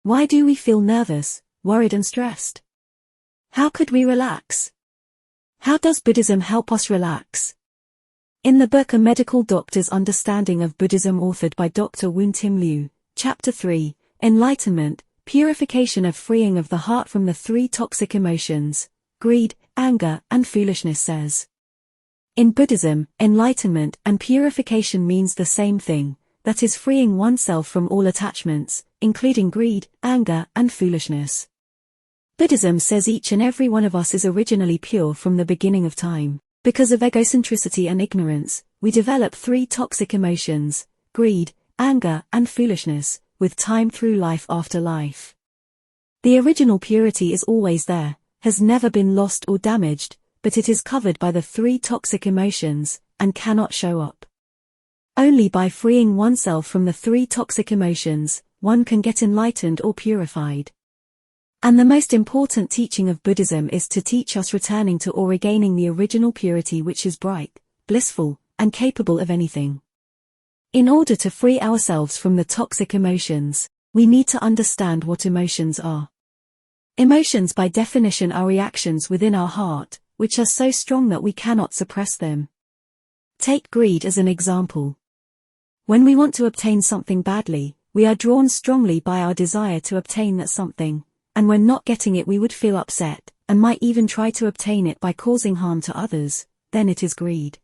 Why do we feel nervous, worried and stressed? How could we relax? How does Buddhism help us relax? In the book A Medical Doctor's Understanding of Buddhism, authored by Dr. Woon LIU, Chapter 3, Enlightenment, Purification of Freeing of the Heart from the Three Toxic Emotions, Greed, Anger, and Foolishness, says, in Buddhism, enlightenment and purification means the same thing, that is freeing oneself from all attachments, including greed, anger, and foolishness. Buddhism says each and every one of us is originally pure from the beginning of time. Because of egocentricity and ignorance, we develop three toxic emotions, greed, anger, and foolishness, with time through life after life. The original purity is always there, has never been lost or damaged, but it is covered by the three toxic emotions, and cannot show up. Only by freeing oneself from the three toxic emotions, one can get enlightened or purified. And the most important teaching of Buddhism is to teach us returning to or regaining the original purity, which is bright, blissful, and capable of anything. In order to free ourselves from the toxic emotions, we need to understand what emotions are. Emotions by definition are reactions within our heart, which are so strong that we cannot suppress them. Take greed as an example. When we want to obtain something badly, we are drawn strongly by our desire to obtain that something, and when not getting it we would feel upset, and might even try to obtain it by causing harm to others, then it is greed.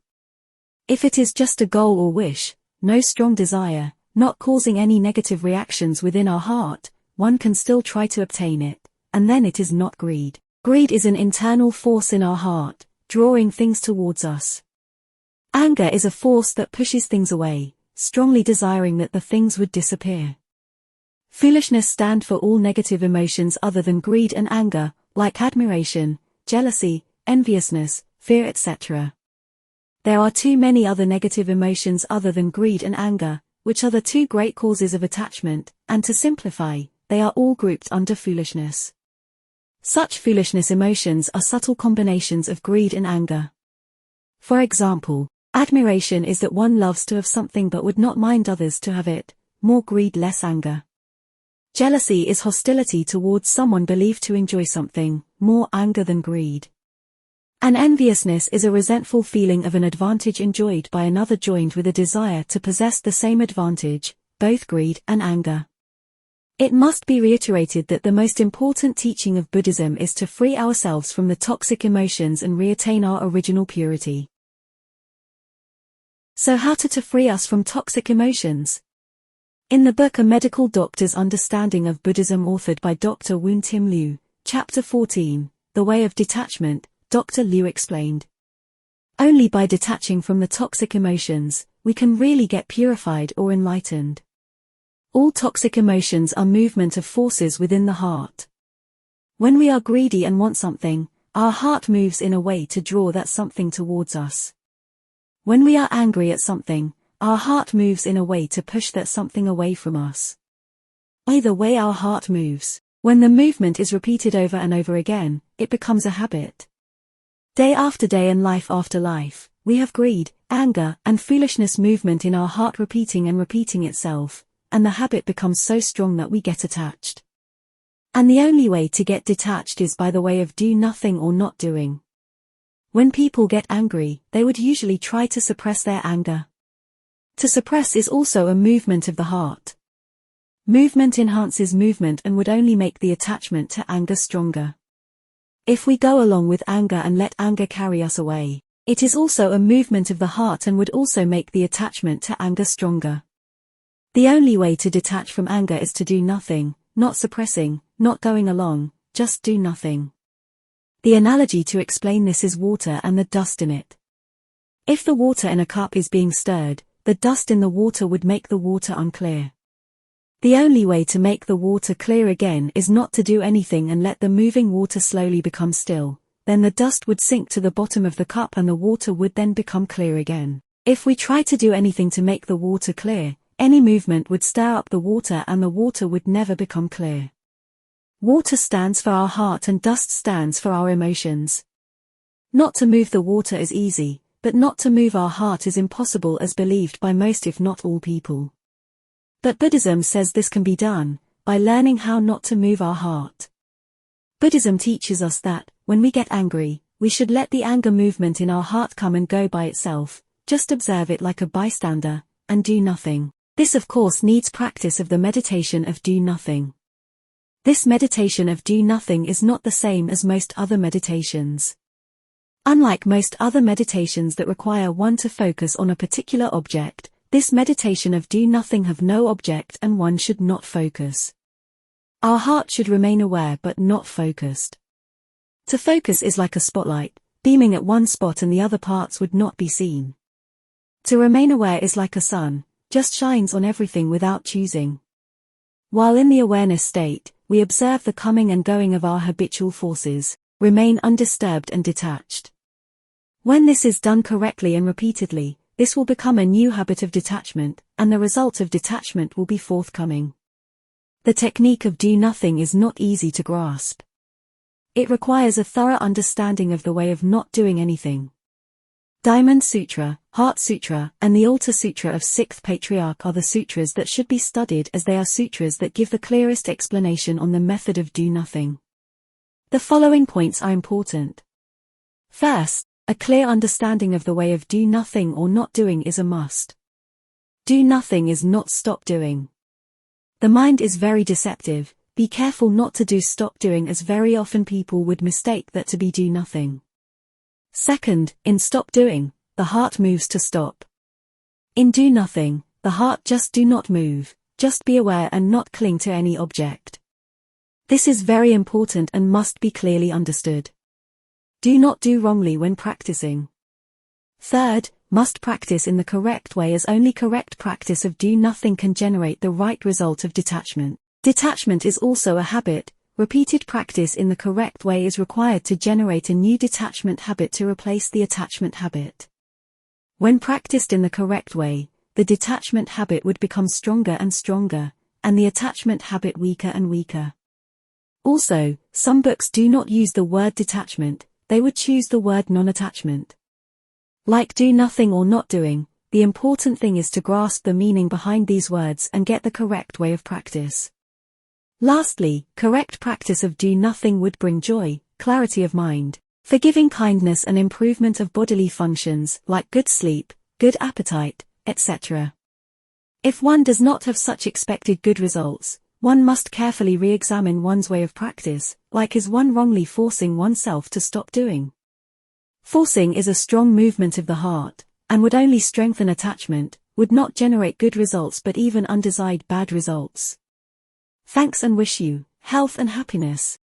If it is just a goal or wish, no strong desire, not causing any negative reactions within our heart, one can still try to obtain it, and then it is not greed. Greed is an internal force in our heart, drawing things towards us. Anger is a force that pushes things away, strongly desiring that the things would disappear. Foolishness stand for all negative emotions other than greed and anger, like admiration, jealousy, enviousness, fear, etc. There are too many other negative emotions other than greed and anger, which are the two great causes of attachment, and to simplify, they are all grouped under foolishness. Such foolishness emotions are subtle combinations of greed and anger. For example, admiration is that one loves to have something but would not mind others to have it, more greed, less anger. Jealousy is hostility towards someone believed to enjoy something, more anger than greed. And enviousness is a resentful feeling of an advantage enjoyed by another joined with a desire to possess the same advantage, both greed and anger. It must be reiterated that the most important teaching of Buddhism is to free ourselves from the toxic emotions and reattain our original purity. So how to free us from toxic emotions? In the book A Medical Doctor's Understanding of Buddhism, authored by Dr. Woon LIU, Chapter 14, The Way of Detachment, Dr. Liu explained, only by detaching from the toxic emotions, we can really get purified or enlightened. All toxic emotions are movement of forces within the heart. When we are greedy and want something, our heart moves in a way to draw that something towards us. When we are angry at something, our heart moves in a way to push that something away from us. Either way our heart moves. When the movement is repeated over and over again, it becomes a habit. Day after day and life after life, we have greed, anger, and foolishness movement in our heart repeating and repeating itself, and the habit becomes so strong that we get attached. And the only way to get detached is by the way of do nothing or not doing. When people get angry, they would usually try to suppress their anger. To suppress is also a movement of the heart. Movement enhances movement and would only make the attachment to anger stronger. If we go along with anger and let anger carry us away, it is also a movement of the heart and would also make the attachment to anger stronger. The only way to detach from anger is to do nothing, not suppressing, not going along, just do nothing. The analogy to explain this is water and the dust in it. If the water in a cup is being stirred, the dust in the water would make the water unclear. The only way to make the water clear again is not to do anything and let the moving water slowly become still, then the dust would sink to the bottom of the cup and the water would then become clear again. If we try to do anything to make the water clear, any movement would stir up the water and the water would never become clear. Water stands for our heart and dust stands for our emotions. Not to move the water is easy, but not to move our heart is impossible as believed by most if not all people. But Buddhism says this can be done, by learning how not to move our heart. Buddhism teaches us that, when we get angry, we should let the anger movement in our heart come and go by itself, just observe it like a bystander, and do nothing. This of course needs practice of the meditation of do nothing. This meditation of do nothing is not the same as most other meditations. Unlike most other meditations that require one to focus on a particular object, this meditation of do nothing have no object and one should not focus. Our heart should remain aware but not focused. To focus is like a spotlight, beaming at one spot and the other parts would not be seen. To remain aware is like a sun, just shines on everything without choosing. While in the awareness state, we observe the coming and going of our habitual forces, remain undisturbed and detached. When this is done correctly and repeatedly, this will become a new habit of detachment, and the result of detachment will be forthcoming. The technique of do nothing is not easy to grasp. It requires a thorough understanding of the way of not doing anything. Diamond Sutra, Heart Sutra, and the Altar Sutra of 6th Patriarch are the sutras that should be studied as they are sutras that give the clearest explanation on the method of do nothing. The following points are important. First, a clear understanding of the way of do nothing or not doing is a must. Do nothing is not stop doing. The mind is very deceptive, be careful not to do stop doing as very often people would mistake that to be do nothing. Second, in stop doing, the heart moves to stop. In do nothing, the heart just do not move, just be aware and not cling to any object. This is very important and must be clearly understood. Do not do wrongly when practicing. Third, must practice in the correct way as only correct practice of do nothing can generate the right result of detachment. Detachment is also a habit. Repeated practice in the correct way is required to generate a new detachment habit to replace the attachment habit. When practiced in the correct way, the detachment habit would become stronger and stronger, and the attachment habit weaker and weaker. Also, some books do not use the word detachment, they would choose the word non-attachment. Like do nothing or not doing, the important thing is to grasp the meaning behind these words and get the correct way of practice. Lastly, correct practice of do nothing would bring joy, clarity of mind, forgiving kindness and improvement of bodily functions like good sleep, good appetite, etc. If one does not have such expected good results, one must carefully re-examine one's way of practice, like is one wrongly forcing oneself to stop doing. Forcing is a strong movement of the heart, and would only strengthen attachment, would not generate good results but even undesired bad results. Thanks and wish you health and happiness.